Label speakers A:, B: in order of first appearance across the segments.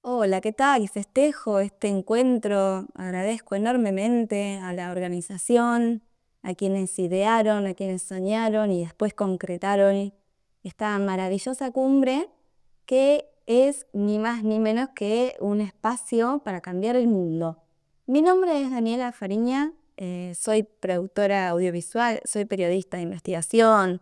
A: Hola, ¿qué tal? Y festejo este encuentro. Agradezco enormemente a la organización, a quienes idearon, a quienes soñaron y después concretaron esta maravillosa cumbre que es ni más ni menos que un espacio para cambiar el mundo. Mi nombre es Daniela Fariña, soy productora audiovisual, soy periodista de investigación.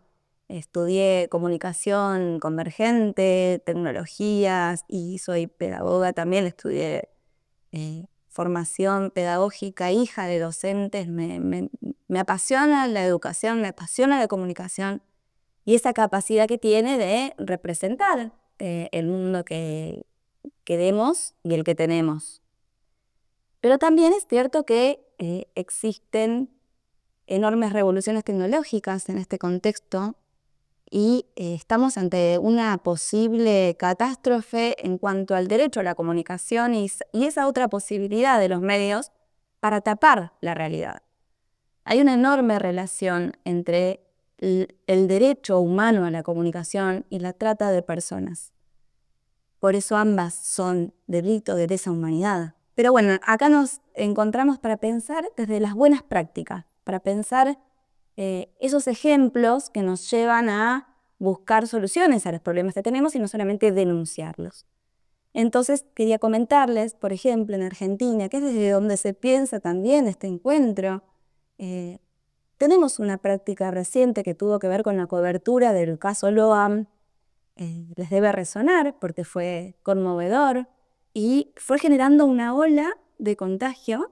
A: Estudié comunicación convergente, tecnologías y soy pedagoga también. Estudié formación pedagógica, hija de docentes. Me apasiona la educación, me apasiona la comunicación y esa capacidad que tiene de representar el mundo que queremos y el que tenemos. Pero también es cierto que existen enormes revoluciones tecnológicas en este contexto y estamos ante una posible catástrofe en cuanto al derecho a la comunicación y esa otra posibilidad de los medios para tapar la realidad. Hay una enorme relación entre el derecho humano a la comunicación y la trata de personas. Por eso ambas son delito de lesa humanidad. Pero bueno, acá nos encontramos para pensar desde las buenas prácticas, para pensar esos ejemplos que nos llevan a buscar soluciones a los problemas que tenemos y no solamente denunciarlos. Entonces quería comentarles, por ejemplo, en Argentina, que es desde donde se piensa también este encuentro, tenemos una práctica reciente que tuvo que ver con la cobertura del caso Loam. Les debe resonar porque fue conmovedor y fue generando una ola de contagio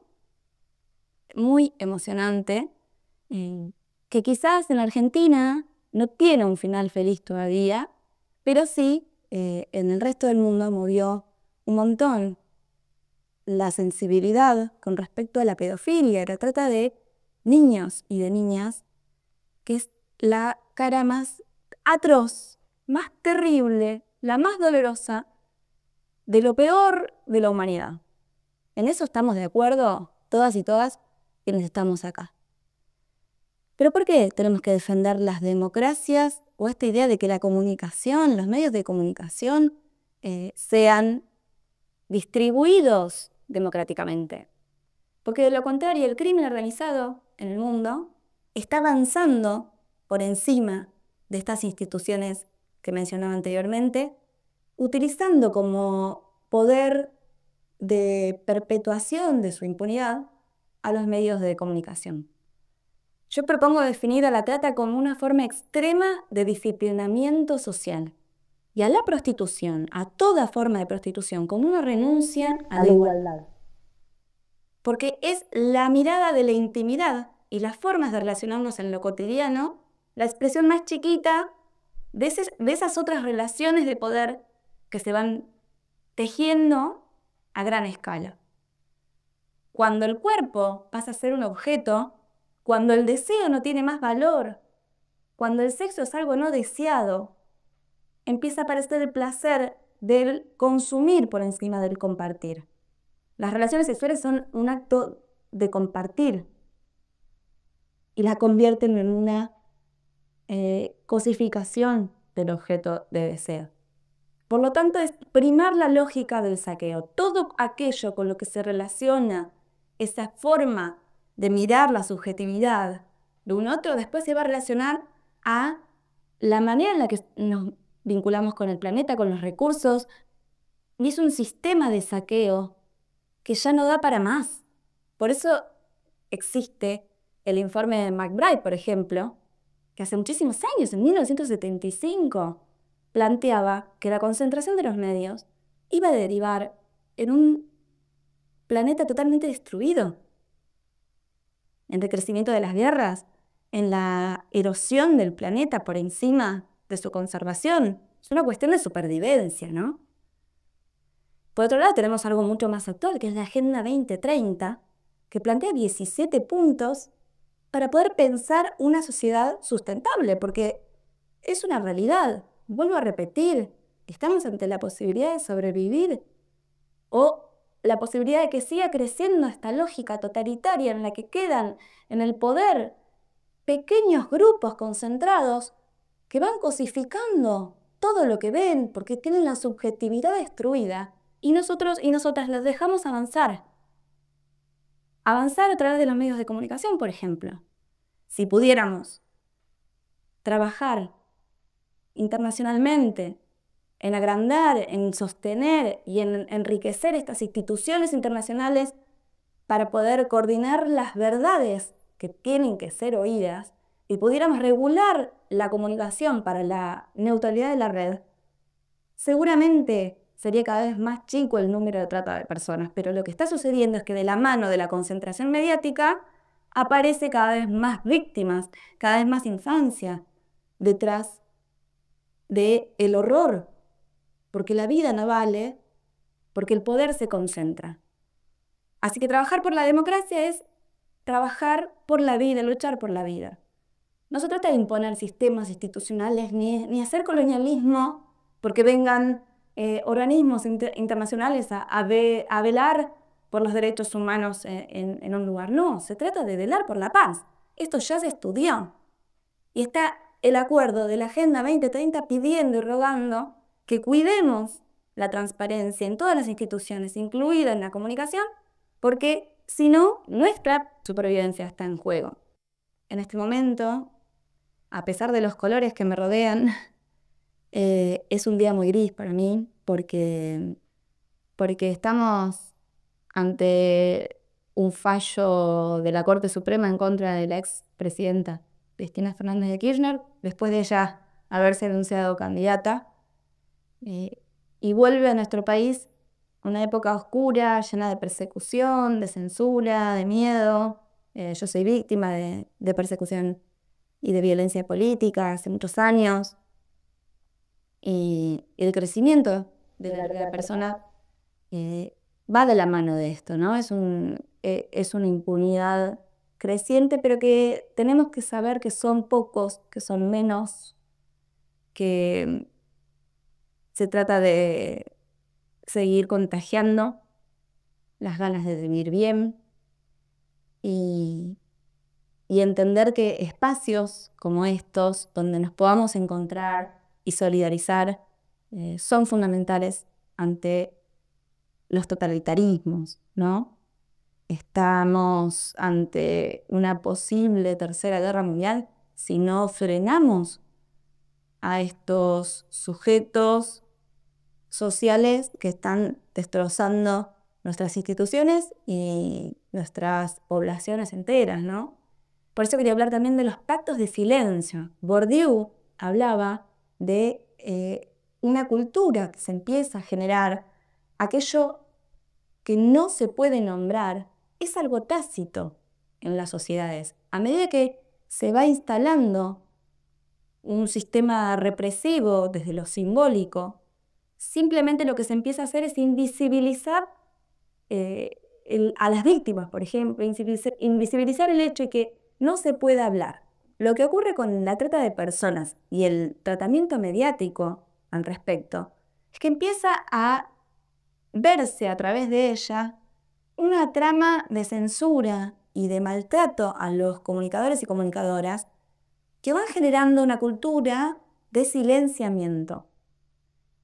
A: muy emocionante, que quizás en Argentina no tiene un final feliz todavía, pero sí en el resto del mundo movió un montón la sensibilidad con respecto a la pedofilia, la trata de niños y de niñas, que es la cara más atroz, más terrible, la más dolorosa de lo peor de la humanidad. En eso estamos de acuerdo todas y todas quienes estamos acá. Pero ¿por qué tenemos que defender las democracias o esta idea de que la comunicación, los medios de comunicación, sean distribuidos democráticamente? Porque de lo contrario, el crimen organizado en el mundo está avanzando por encima de estas instituciones que mencionaba anteriormente, utilizando como poder de perpetuación de su impunidad a los medios de comunicación. Yo propongo definir a la trata como una forma extrema de disciplinamiento social y a la prostitución, a toda forma de prostitución, como una renuncia a la igualdad. Porque es la mirada de la intimidad y las formas de relacionarnos en lo cotidiano la expresión más chiquita de esas otras relaciones de poder que se van tejiendo a gran escala. Cuando el cuerpo pasa a ser un objeto, cuando el deseo no tiene más valor, cuando el sexo es algo no deseado, empieza a aparecer el placer del consumir por encima del compartir. Las relaciones sexuales son un acto de compartir y la convierten en una cosificación del objeto de deseo. Por lo tanto, es primar la lógica del saqueo. Todo aquello con lo que se relaciona esa forma de mirar la subjetividad de un otro, después se va a relacionar a la manera en la que nos vinculamos con el planeta, con los recursos, y es un sistema de saqueo que ya no da para más. Por eso existe el informe de McBride, por ejemplo, que hace muchísimos años, en 1975, planteaba que la concentración de los medios iba a derivar en un planeta totalmente destruido, en decrecimiento de las guerras, en la erosión del planeta por encima de su conservación. Es una cuestión de supervivencia, ¿no? Por otro lado, tenemos algo mucho más actual, que es la Agenda 2030, que plantea 17 puntos para poder pensar una sociedad sustentable, porque es una realidad. Vuelvo a repetir, estamos ante la posibilidad de sobrevivir o la posibilidad de que siga creciendo esta lógica totalitaria en la que quedan en el poder pequeños grupos concentrados que van cosificando todo lo que ven porque tienen la subjetividad destruida y nosotros y nosotras las dejamos avanzar. Avanzar a través de los medios de comunicación, por ejemplo. Si pudiéramos trabajar internacionalmente en agrandar, en sostener y en enriquecer estas instituciones internacionales para poder coordinar las verdades que tienen que ser oídas y pudiéramos regular la comunicación para la neutralidad de la red, seguramente sería cada vez más chico el número de trata de personas, pero lo que está sucediendo es que de la mano de la concentración mediática aparece cada vez más víctimas, cada vez más infancia detrás del horror, porque la vida no vale, porque el poder se concentra. Así que trabajar por la democracia es trabajar por la vida, luchar por la vida. No se trata de imponer sistemas institucionales ni hacer colonialismo porque vengan organismos internacionales a velar por los derechos humanos en un lugar. No, se trata de velar por la paz. Esto ya se estudió. Y está el acuerdo de la Agenda 2030 pidiendo y rogando que cuidemos la transparencia en todas las instituciones, incluida en la comunicación, porque si no, nuestra supervivencia está en juego. En este momento, a pesar de los colores que me rodean, es un día muy gris para mí, porque estamos ante un fallo de la Corte Suprema en contra de la expresidenta Cristina Fernández de Kirchner, después de ella haberse anunciado candidata, y vuelve a nuestro país una época oscura, llena de persecución, de censura, de miedo. Yo soy víctima de persecución y de violencia política hace muchos años, y el crecimiento de la persona va de la mano de esto, ¿no? Es una impunidad creciente, pero que tenemos que saber que son pocos, que son menos, que se trata de seguir contagiando las ganas de vivir bien y entender que espacios como estos, donde nos podamos encontrar y solidarizar, son fundamentales ante los totalitarismos, ¿no? Estamos ante una posible tercera guerra mundial si no frenamos a estos sujetos sociales que están destrozando nuestras instituciones y nuestras poblaciones enteras, ¿no? Por eso quería hablar también de los pactos de silencio. Bourdieu hablaba de una cultura que se empieza a generar, aquello que no se puede nombrar es algo tácito en las sociedades. A medida que se va instalando un sistema represivo desde lo simbólico, simplemente lo que se empieza a hacer es invisibilizar a las víctimas, por ejemplo, invisibilizar el hecho de que no se puede hablar. Lo que ocurre con la trata de personas y el tratamiento mediático al respecto es que empieza a verse a través de ella una trama de censura y de maltrato a los comunicadores y comunicadoras que van generando una cultura de silenciamiento.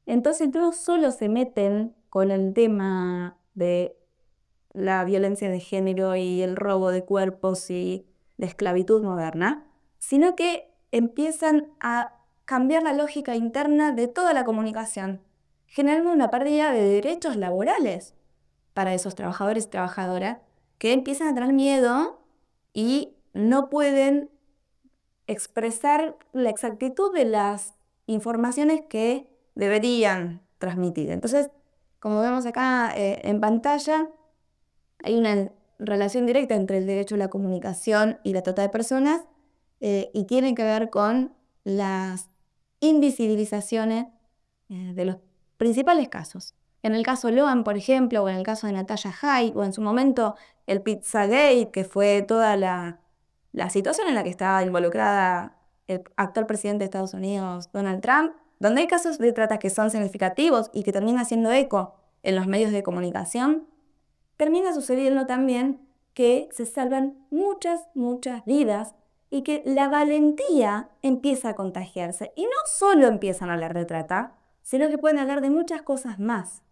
A: Entonces no solo se meten con el tema de la violencia de género y el robo de cuerpos y la esclavitud moderna, sino que empiezan a cambiar la lógica interna de toda la comunicación, generando una pérdida de derechos laborales para esos trabajadores y trabajadoras que empiezan a tener miedo y no pueden expresar la exactitud de las informaciones que deberían transmitir. Entonces, como vemos acá en pantalla, hay una relación directa entre el derecho a la comunicación y la trata de personas y tiene que ver con las invisibilizaciones de los principales casos. En el caso Loan, por ejemplo, o en el caso de Natalia Hay, o en su momento el Pizzagate, que fue toda la situación en la que estaba involucrada el actual presidente de Estados Unidos, Donald Trump, donde hay casos de trata que son significativos y que terminan haciendo eco en los medios de comunicación, termina sucediendo también que se salvan muchas vidas y que la valentía empieza a contagiarse. Y no solo empiezan a hablar de trata, sino que pueden hablar de muchas cosas más.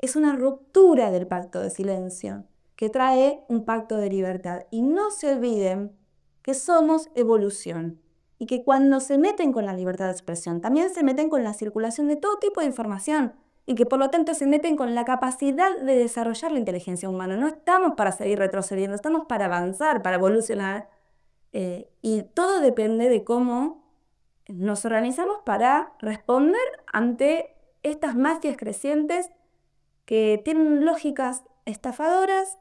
A: es una ruptura del pacto de silencio que trae un pacto de libertad. Y no se olviden que somos evolución y que cuando se meten con la libertad de expresión, también se meten con la circulación de todo tipo de información y que por lo tanto se meten con la capacidad de desarrollar la inteligencia humana. No estamos para seguir retrocediendo, estamos para avanzar, para evolucionar. Y todo depende de cómo nos organizamos para responder ante estas mafias crecientes que tienen lógicas estafadoras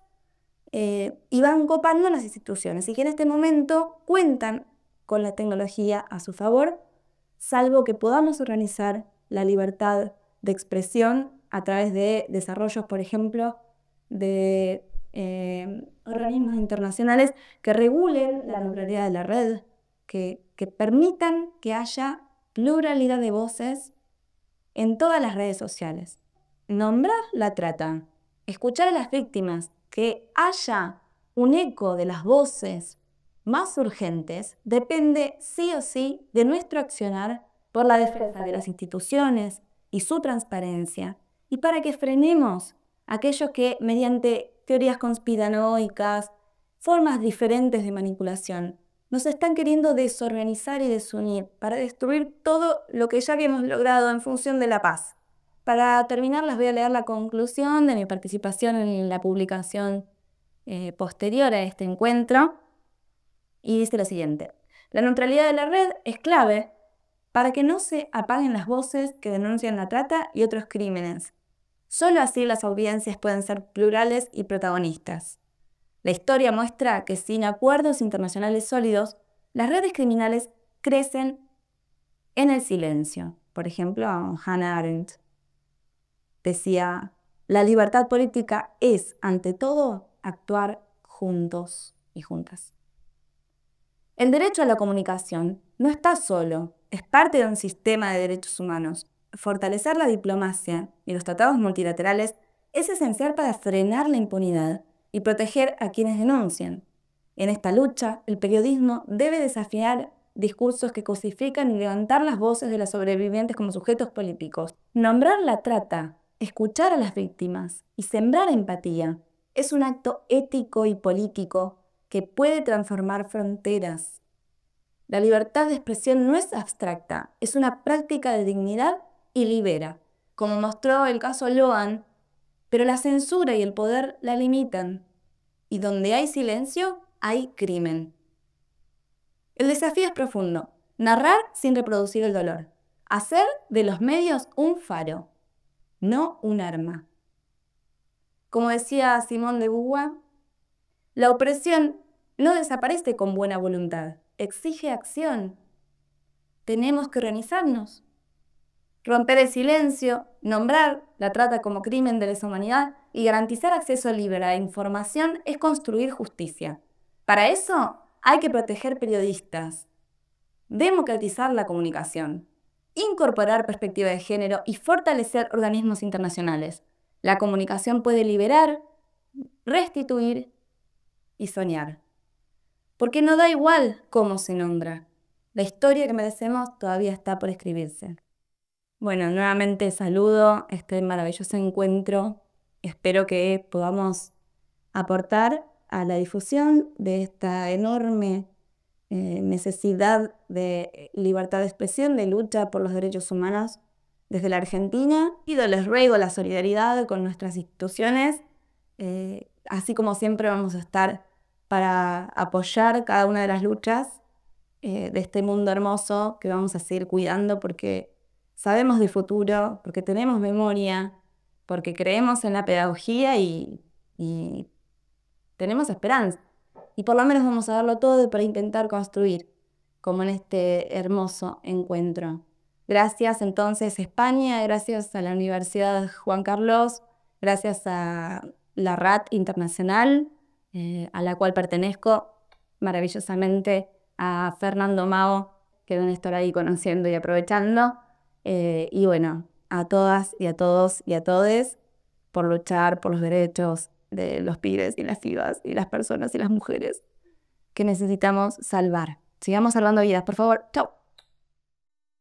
A: y van copando las instituciones y que en este momento cuentan con la tecnología a su favor, salvo que podamos organizar la libertad de expresión a través de desarrollos, por ejemplo, de organismos internacionales que regulen la neutralidad de la red, que permitan que haya pluralidad de voces en todas las redes sociales. Nombrar la trata, escuchar a las víctimas, que haya un eco de las voces más urgentes, depende sí o sí de nuestro accionar por la defensa de las instituciones y su transparencia, y para que frenemos aquellos que mediante teorías conspiranoicas, formas diferentes de manipulación, nos están queriendo desorganizar y desunir para destruir todo lo que ya habíamos logrado en función de la paz. Para terminar, les voy a leer la conclusión de mi participación en la publicación posterior a este encuentro. Y dice lo siguiente: la neutralidad de la red es clave para que no se apaguen las voces que denuncian la trata y otros crímenes. Solo así las audiencias pueden ser plurales y protagonistas. La historia muestra que sin acuerdos internacionales sólidos, las redes criminales crecen en el silencio. Por ejemplo, Hannah Arendt decía: la libertad política es, ante todo, actuar juntos y juntas. El derecho a la comunicación no está solo, es parte de un sistema de derechos humanos. Fortalecer la diplomacia y los tratados multilaterales es esencial para frenar la impunidad y proteger a quienes denuncian. En esta lucha, el periodismo debe desafiar discursos que cosifican y levantar las voces de las sobrevivientes como sujetos políticos. Nombrar la trata, escuchar a las víctimas y sembrar empatía es un acto ético y político que puede transformar fronteras. La libertad de expresión no es abstracta, es una práctica de dignidad y libera, como mostró el caso Loan, pero la censura y el poder la limitan. Y donde hay silencio, hay crimen. El desafío es profundo: narrar sin reproducir el dolor, hacer de los medios un faro, no un arma. Como decía Simone de Beauvoir, la opresión no desaparece con buena voluntad, exige acción. Tenemos que organizarnos, romper el silencio, nombrar la trata como crimen de lesa humanidad y garantizar acceso libre a la información es construir justicia. Para eso hay que proteger periodistas, democratizar la comunicación, incorporar perspectiva de género y fortalecer organismos internacionales. La comunicación puede liberar, restituir y soñar. Porque no da igual cómo se nombra. La historia que merecemos todavía está por escribirse. Bueno, nuevamente saludo este maravilloso encuentro. Espero que podamos aportar a la difusión de esta enorme necesidad de libertad de expresión, de lucha por los derechos humanos desde la Argentina. Y les ruego la solidaridad con nuestras instituciones, así como siempre vamos a estar para apoyar cada una de las luchas de este mundo hermoso que vamos a seguir cuidando porque sabemos del futuro, porque tenemos memoria, porque creemos en la pedagogía y tenemos esperanza. Y por lo menos vamos a darlo todo para intentar construir, como en este hermoso encuentro. Gracias entonces España, gracias a la Universidad Juan Carlos, gracias a la RAT Internacional, a la cual pertenezco maravillosamente, a Fernando Mao, que deben estar ahí conociendo y aprovechando, y bueno, a todas y a todos y a todes por luchar por los derechos de los pibes y las pibas y las personas y las mujeres que necesitamos salvar. Sigamos salvando vidas, por favor. Chao.